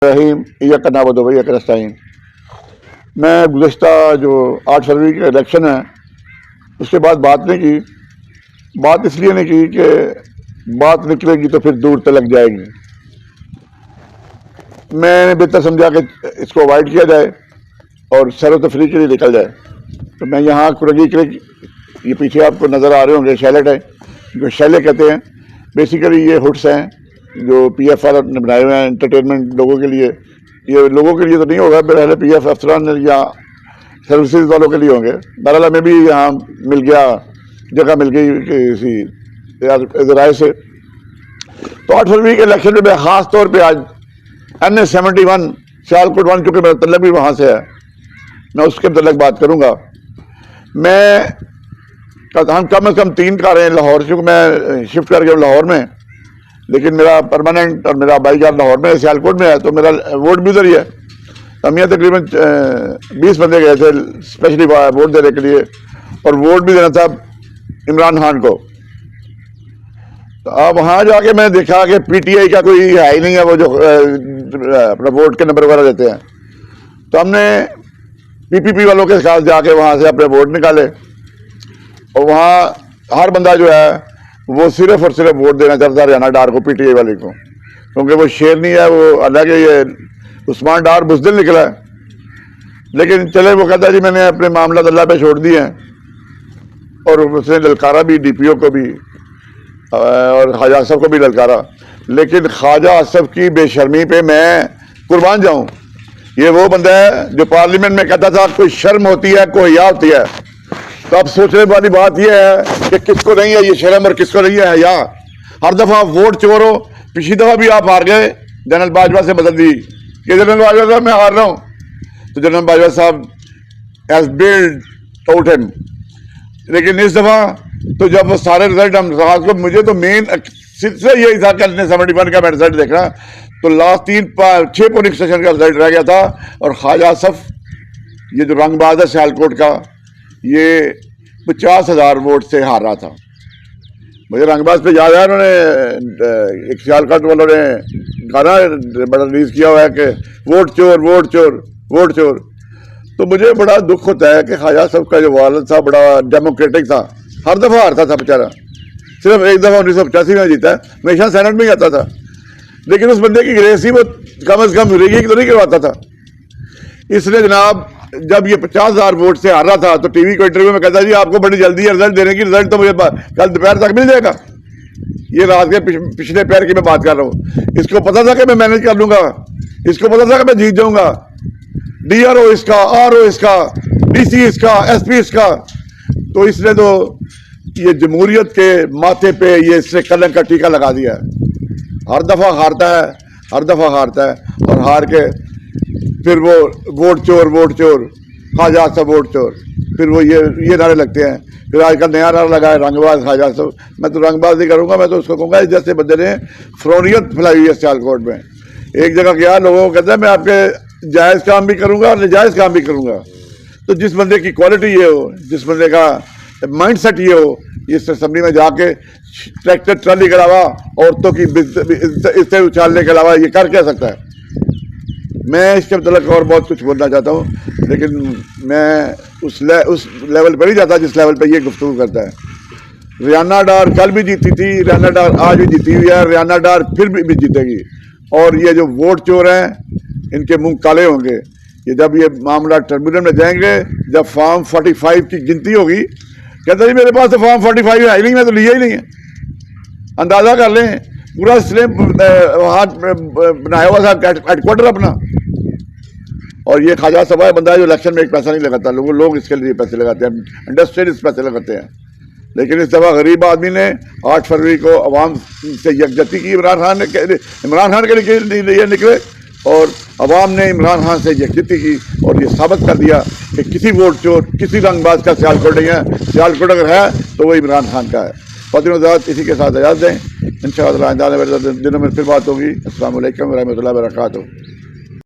رحیم یک نعبد و یک نستعین۔ میں گزشتہ جو 8 فروری کا الیکشن ہے اس کے بعد بات نہیں کی، بات اس لیے نہیں کی کہ بات نکلے گی تو پھر دور تلک جائے گی۔ میں نے بہتر سمجھا کہ اس کو اوائڈ کیا جائے اور سیر و تفریح کے لیے نکل جائے۔ تو میں یہاں کرگی کے یہ پیچھے آپ کو نظر آ رہے ہوں گے شیلٹ ہے، جو شیلے کہتے ہیں، بیسیکلی یہ ہوٹس ہیں جو پی ایف آر نے بنائے ہوئے ہیں انٹرٹینمنٹ لوگوں کے لیے۔ یہ لوگوں کے لیے تو نہیں ہوگا، پہلے پی ایف افسران یا سروسز والوں کے لیے ہوں گے۔ بہرحال ہمیں بھی یہاں مل گیا، جگہ مل گئی کسی ذرائع سے۔ تو 8 فروری کے الیکشن میں خاص طور پہ آج NH71 سیالکوٹ 1، کیونکہ میرا تعلق بھی وہاں سے ہے، میں اس کے متعلق بات کروں گا۔ ہم کم از کم 3 کاریں لاہور، چونکہ میں شفٹ کر گیا لاہور میں، لیکن میرا پرماننٹ اور میرا بائی کار لاہور میں سیالکوٹ میں ہے، تو میرا ووٹ بھی ادھر ہی ہے۔ ہم یہاں تقریباً 20 بندے گئے تھے اسپیشلی ووٹ دینے کے لیے، اور ووٹ بھی دینا تھا عمران خان کو۔ تو اب وہاں جا کے میں نے دیکھا کہ پی ٹی آئی کا کوئی ہے ہی نہیں ہے، وہ جو اپنا ووٹ کے نمبر وغیرہ دیتے ہیں۔ تو ہم نے پی پی پی والوں کے ساتھ جا کے وہاں سے اپنے ووٹ نکالے، اور وہاں ہر بندہ جو ہے وہ صرف اور صرف ووٹ دینا چاہتا ہے ریانہ ڈار کو، پی ٹی آئی والے کو، کیونکہ وہ شیر نہیں ہے، وہ حالانکہ یہ عثمان ڈار بزدل نکلا ہے، لیکن چلے وہ کہتا ہے جی میں نے اپنے معاملات اللہ پہ چھوڑ دیے ہیں، اور اس نے للکارا بھی ڈی پی او کو بھی اور خواجہ اصف کو بھی للکارا، لیکن خواجہ اصف کی بے شرمی پہ میں قربان جاؤں۔ یہ وہ بندہ ہے جو پارلیمنٹ میں کہتا تھا کوئی شرم ہوتی ہے، کوئی حیا ہوتی ہے۔ تو اب سوچنے والی بات یہ ہے کہ کس کو نہیں ہے یہ شرم اور کس کو نہیں ہے حیا۔ ہر دفعہ ووٹ چور ہو، پچھلی دفعہ بھی آپ ہار گئے، جنرل باجوہ سے بدل دی کہ جنرل باجوہ صاحب میں ہار رہا ہوں، تو جنرل باجوہ صاحب ایز بلڈ آؤٹ ہم۔ لیکن اس دفعہ تو جب وہ سارے رزلٹ ہم کو، مجھے تو مین سلسلہ یہی تھا کہ 71 کا میں رزلٹ دیکھ رہا، تو لاسٹ 6 پولنگ اسٹیشن کا رزلٹ رہ گیا تھا، اور خواجہ اصف یہ جو رنگ باز ہے سیالکوٹ کا، یہ 50,000 ووٹ سے ہار رہا تھا۔ مجھے رنگ باز پہ یاد ہے، انہوں نے ایک سیالکوٹ والوں نے گانا بڑا ریلیز کیا ہوا ہے کہ ووٹ چور ووٹ چور ووٹ چور۔ تو مجھے بڑا دکھ ہوتا ہے کہ خواجہ اصف کا جو والد تھا بڑا ڈیموکریٹک تھا، ہر دفعہ ہارتا تھا بیچارہ، صرف ایک دفعہ 1985 میں جیتا ہے، ہمیشہ سینٹ میں ہی آتا تھا، لیکن اس بندے کی گریسی وہ کم از کم ریگنگ تو نہیں کرواتا تھا۔ اس لیے جناب جب یہ 50,000 ووٹ سے ہار رہا تھا تو ٹی وی کو انٹرویو میں کہتا جی آپ کو بڑی جلدی ہے رزلٹ دینے کی، رزلٹ تو مجھے کل دوپہر تک مل جائے گا۔ یہ رات کے پچھلے پیر کی میں بات کر رہا ہوں۔ اس کو پتا تھا کہ میں مینج کر لوں گا، اس کو پتا تھا کہ میں جیت جاؤں گا، ڈی آر او اس کا، آر او اس کا، ڈی سی اس کا، ایس پی اس کا۔ تو اس نے تو یہ جمہوریت کے ماتھے پہ یہ اس نے کلنک کا ٹیکہ لگا دیا ہے۔ ہر دفعہ ہارتا ہے، ہر دفعہ ہارتا ہے، اور ہار کے پھر وہ ووٹ چور ووٹ چور، خواجہ اصف ووٹ چور، پھر وہ یہ نعرے لگتے ہیں۔ پھر آج کل نیا نعرہ لگا ہے رنگ باز خواجہ اصف۔ میں تو رنگ باز نہیں کروں گا، میں تو اس کو کہوں گا جیسے بندے نے فرونیت پھیلائی ہوئی ہے سیالکوٹ میں۔ ایک جگہ گیا، لوگوں کو کہتا ہے میں آپ کے جائز کام بھی کروں گا اور ناجائز کام بھی کروں گا۔ تو جس بندے کی کوالٹی یہ ہو، جس بندے کا مائنڈ سیٹ یہ ہو، اس اسمبلی میں جا کے ٹریکٹر ٹرالی کے علاوہ عورتوں کی عزتیں اچھالنے کے علاوہ یہ کر کیا سکتا ہے؟ میں اس کے متعلق اور بہت کچھ بولنا چاہتا ہوں، لیکن میں اس لیول پر نہیں جاتا جس لیول پہ یہ گفتگو کرتا ہے۔ ریانہ ڈار کل بھی جیتی تھی، ریانہ ڈار آج بھی جیتی ہوئی ہے، ریانہ ڈار پھر بھی جیتے گی۔ اور یہ جو ووٹ چور ہیں ان کے منہ کالے ہوں گے۔ یہ جب یہ معاملہ ٹربیونل میں جائیں گے، جب فارم 45 کی گنتی ہوگی، کہتا جی میرے پاس تو فارم 45 ہے ہی نہیں، میں تو لیا ہی نہیں ہے۔ اندازہ کر لیں، پورا سلیم وہاں بنایا ہوا تھا ہیڈ کوارٹر اپنا، اور یہ خواجہ اصف بندہ ہے جو الیکشن میں ایک پیسہ نہیں لگاتا۔ لوگ اس کے لیے پیسے لگاتے ہیں، انڈسٹریلسٹ پیسے لگاتے ہیں، لیکن اس دفعہ غریب آدمی نے 8 فروری کو عوام سے یکجہتی کی، عمران خان کے لیے نکلے، اور عوام نے عمران خان سے یکجہتی کی، اور یہ ثابت کر دیا کہ کسی ووٹ چور، کسی رنگ باز کا سیالکوٹ نہیں ہے۔ سیالکوٹ اگر ہے تو وہ عمران خان کا ہے۔ فاطمہ وزارت اسی کے ساتھ اجازت دیں، انشاءاللہ آئندہ دنوں میں پھر بات ہوگی۔ السلام علیکم ورحمۃ اللہ وبرکاتہ۔